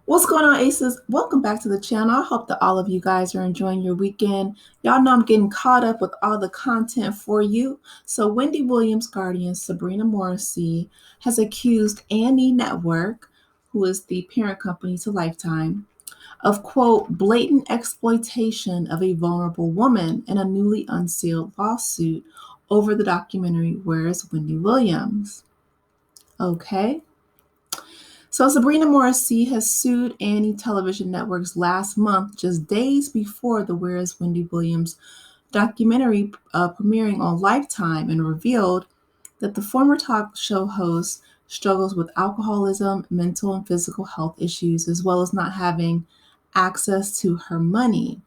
What's going on, Aces? Welcome back to the channel. I hope that all of you guys are enjoying your weekend. Y'all know I'm getting caught up with all the content for you. So Wendy Williams' guardian, Sabrina Morrisey, has accused A&E Network, who is the parent company to Lifetime, of, quote, blatant exploitation of a vulnerable woman in a newly unsealed lawsuit over the documentary Where is Wendy Williams? Okay. So Sabrina Morrisey has sued A&E Television Networks last month, just days before the Where is Wendy Williams documentary premiering on Lifetime, and revealed that the former talk show host struggles with alcoholism, mental and physical health issues, as well as not having access to her money.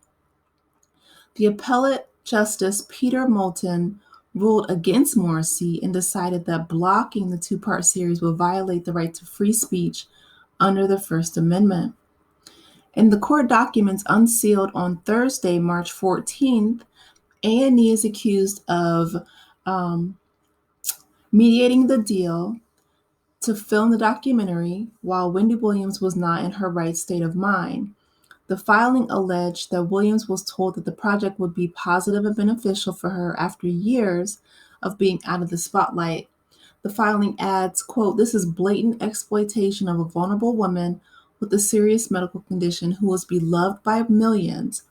The appellate justice Peter Moulton ruled against Morrissey and decided that blocking the two-part series would violate the right to free speech under the First Amendment. In the court documents unsealed on Thursday, March 14th, A&E is accused of um, mediating the deal to film the documentary while Wendy Williams was not in her right state of mind. The filing alleged that Williams was told that the project would be positive and beneficial for her after years of being out of the spotlight. The filing adds, quote, "This is blatant exploitation of a vulnerable woman with a serious medical condition who is beloved by millions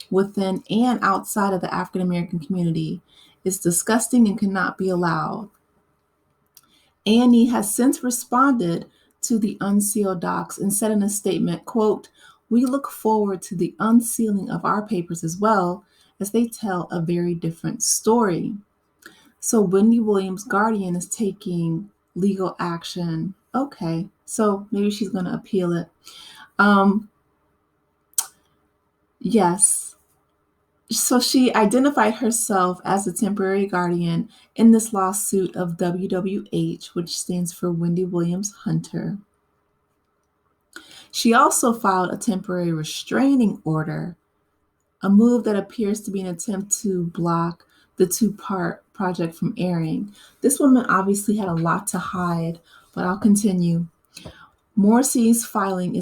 within and outside of the African American community. It's disgusting and cannot be allowed." A&E has since responded to the unsealed docs and said in a statement, quote, "We look forward to the unsealing of our papers as well, as they tell a very different story." So Wendy Williams' guardian is taking legal action. Okay, so maybe she's going to appeal it. Um, yes. So she identified herself as a temporary guardian in this lawsuit of WWH, which stands for Wendy Williams Hunter. She also filed a temporary restraining order, a move that appears to be an attempt to block the two-part project from airing. This woman obviously had a lot to hide, but I'll continue. Morrissey's filing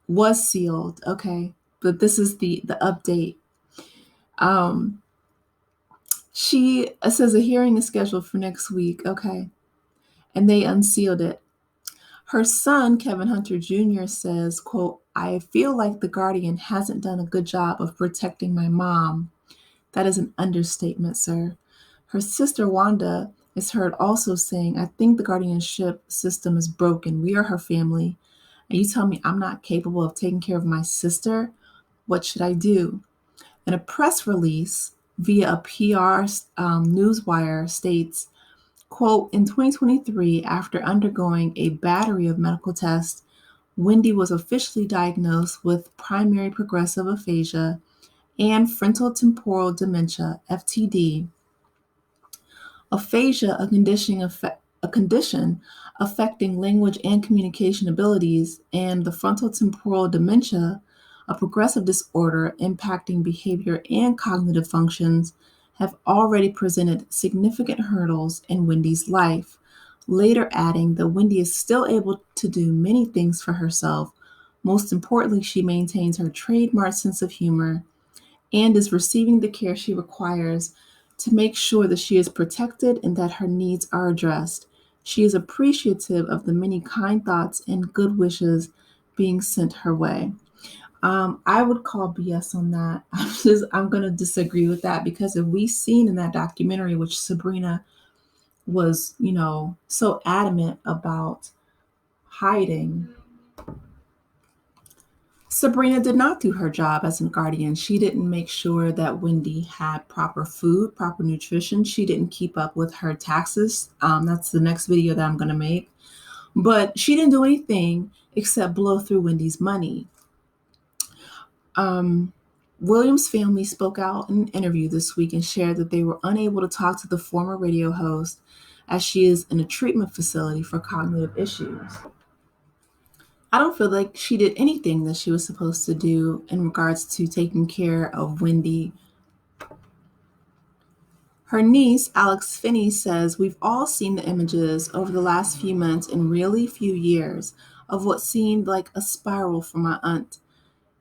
was sealed, okay, but this is the update. She says a hearing is scheduled for next week, okay, and they unsealed it. Her son, Kevin Hunter Jr., says, quote, "I feel like the guardian hasn't done a good job of protecting my mom." That is an understatement, sir. Her sister, Wanda, is heard also saying, "I think the guardianship system is broken. We are her family. And you tell me I'm not capable of taking care of my sister? What should I do?" And a press release via a PR newswire states, quote, "In 2023, after undergoing a battery of medical tests, Wendy was officially diagnosed with primary progressive aphasia and frontotemporal dementia, FTD. Aphasia, a condition affecting language and communication abilities, and the frontotemporal dementia, a progressive disorder impacting behavior and cognitive functions, have already presented significant hurdles in Wendy's life." Later adding that Wendy is still able to do many things for herself. Most importantly, she maintains her trademark sense of humor and is receiving the care she requires to make sure that she is protected and that her needs are addressed. She is appreciative of the many kind thoughts and good wishes being sent her way. I would call BS on that. I'm going to disagree with that, because if we seen in that documentary, which Sabrina was, so adamant about hiding, Sabrina did not do her job as a guardian. She didn't make sure that Wendy had proper food, proper nutrition. She didn't keep up with her taxes. That's the next video that I'm going to make. But she didn't do anything except blow through Wendy's money. Williams' family spoke out in an interview this week and shared that they were unable to talk to the former radio host, as she is in a treatment facility for cognitive issues. I don't feel like she did anything that she was supposed to do in regards to taking care of Wendy. Her niece, Alex Finney, says, "We've all seen the images over the last few months and really few years. of what seemed like a spiral for my aunt.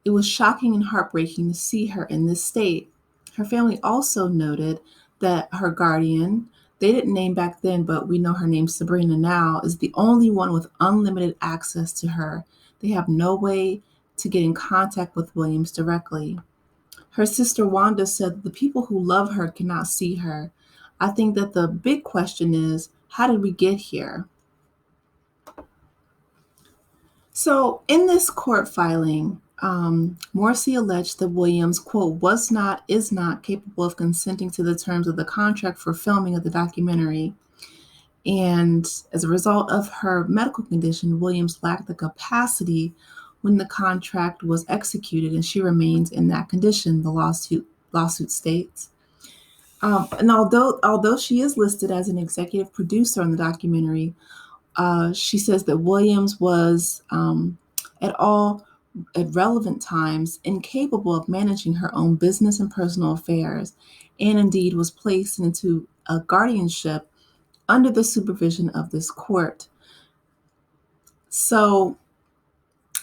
It was shocking and heartbreaking to see her in this state. Her family also noted that her guardian, they didn't name back then, but we know her name Sabrina now, is the only one with unlimited access to her. They have no way to get in contact with Williams directly. Her sister Wanda said that the people who love her cannot see her. I think that the big question is, how did we get here? So, in this court filing, Morrisey alleged that Williams, quote, is not capable of consenting to the terms of the contract for filming of the documentary. And as a result of her medical condition, Williams lacked the capacity when the contract was executed, and she remains in that condition, the lawsuit states. And although she is listed as an executive producer on the documentary, she says that Williams was at relevant times incapable of managing her own business and personal affairs, and indeed was placed into a guardianship under the supervision of this court. So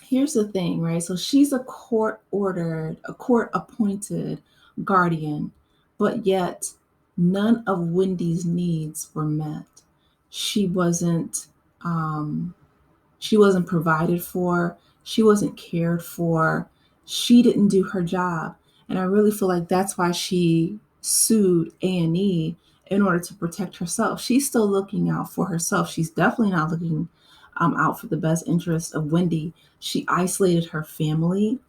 here's the thing, right? So she's a court appointed guardian, but yet none of Wendy's needs were met. She wasn't provided for. She wasn't cared for. She didn't do her job. And I really feel like that's why she sued A&E in order to protect herself. She's still looking out for herself. She's definitely not looking out for the best interest of Wendy. She isolated her family.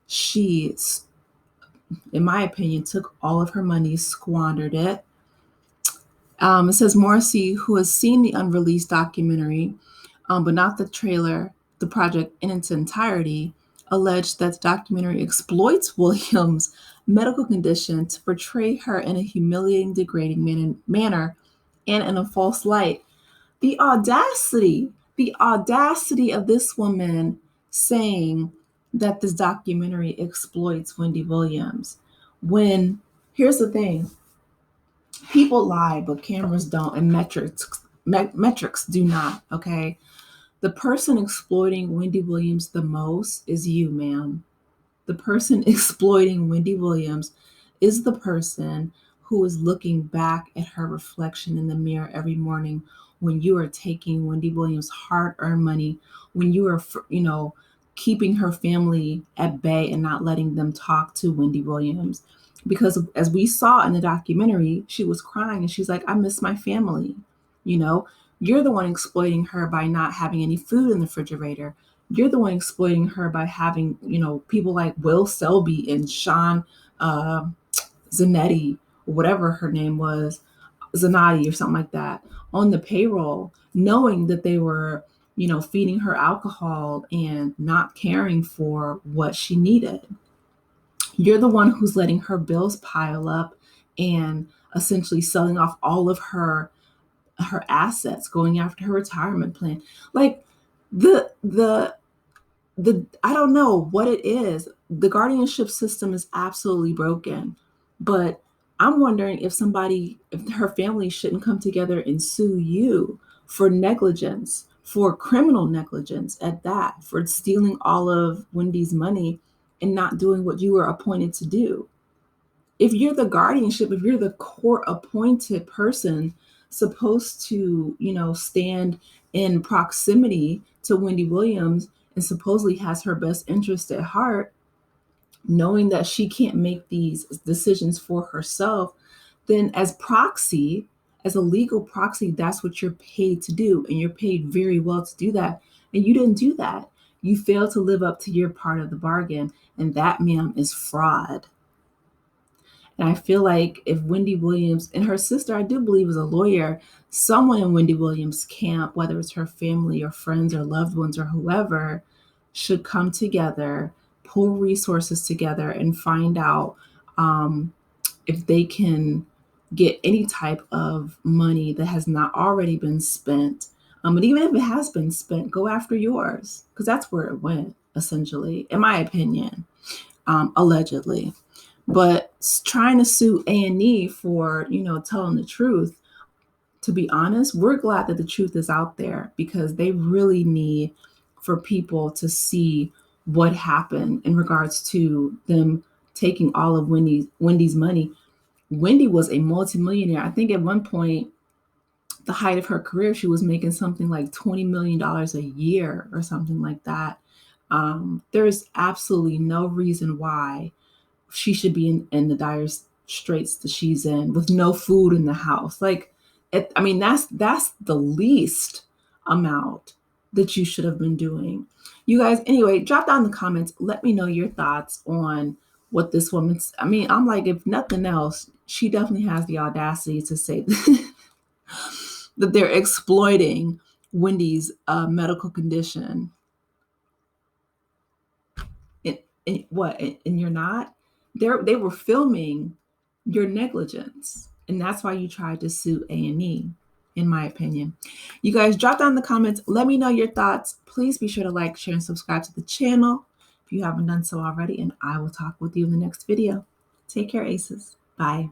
She, in my opinion, took all of her money, squandered it. It says Morrisey, who has seen the unreleased documentary, but not the trailer, the project in its entirety, alleged that the documentary exploits Williams' medical condition to portray her in a humiliating, degrading manner and in a false light. The audacity of this woman saying that this documentary exploits Wendy Williams. When, here's the thing, people lie, but cameras don't, and metrics do not, okay? The person exploiting Wendy Williams the most is you, ma'am. The person exploiting Wendy Williams is the person who is looking back at her reflection in the mirror every morning when you are taking Wendy Williams' hard-earned money, when you are, keeping her family at bay and not letting them talk to Wendy Williams. Because as we saw in the documentary, she was crying and she's like, I miss my family. You're the one exploiting her by not having any food in the refrigerator. You're the one exploiting her by having, people like Will Selby and Sean Zanetti, whatever her name was, Zanotti or something like that, on the payroll, knowing that they were, feeding her alcohol and not caring for what she needed. You're the one who's letting her bills pile up and essentially selling off all of her assets, going after her retirement plan. Like the I don't know what it is. The guardianship system is absolutely broken, but I'm wondering if her family shouldn't come together and sue you for negligence, for criminal negligence at that, for stealing all of Wendy's money and not doing what you were appointed to do. If you're the guardianship, if you're the court appointed person supposed to, stand in proximity to Wendy Williams and supposedly has her best interest at heart, knowing that she can't make these decisions for herself, then as a legal proxy, that's what you're paid to do. And you're paid very well to do that. And you didn't do that. You failed to live up to your part of the bargain. And that, ma'am, is fraud. And I feel like if Wendy Williams and her sister, I do believe is a lawyer, someone in Wendy Williams' camp, whether it's her family or friends or loved ones or whoever, should come together, pull resources together and find out if they can get any type of money that has not already been spent. But even if it has been spent, go after yours, because that's where it went, essentially, in my opinion, allegedly. But trying to sue A&E for, telling the truth, to be honest, we're glad that the truth is out there because they really need for people to see what happened in regards to them taking all of Wendy's money. Wendy was a multimillionaire. I think at one point, the height of her career, she was making something like $20 million a year or something like that. There's absolutely no reason why she should be in the dire straits that she's in with no food in the house. Like, that's the least amount that you should have been doing. You guys, anyway, drop down in the comments. Let me know your thoughts on what this woman's. I'm like, if nothing else, she definitely has the audacity to say that they're exploiting Wendy's medical condition. And you're not? They were filming your negligence, and that's why you tried to sue A&E, in my opinion. You guys, drop down in the comments. Let me know your thoughts. Please be sure to like, share, and subscribe to the channel if you haven't done so already, and I will talk with you in the next video. Take care, Aces. Bye.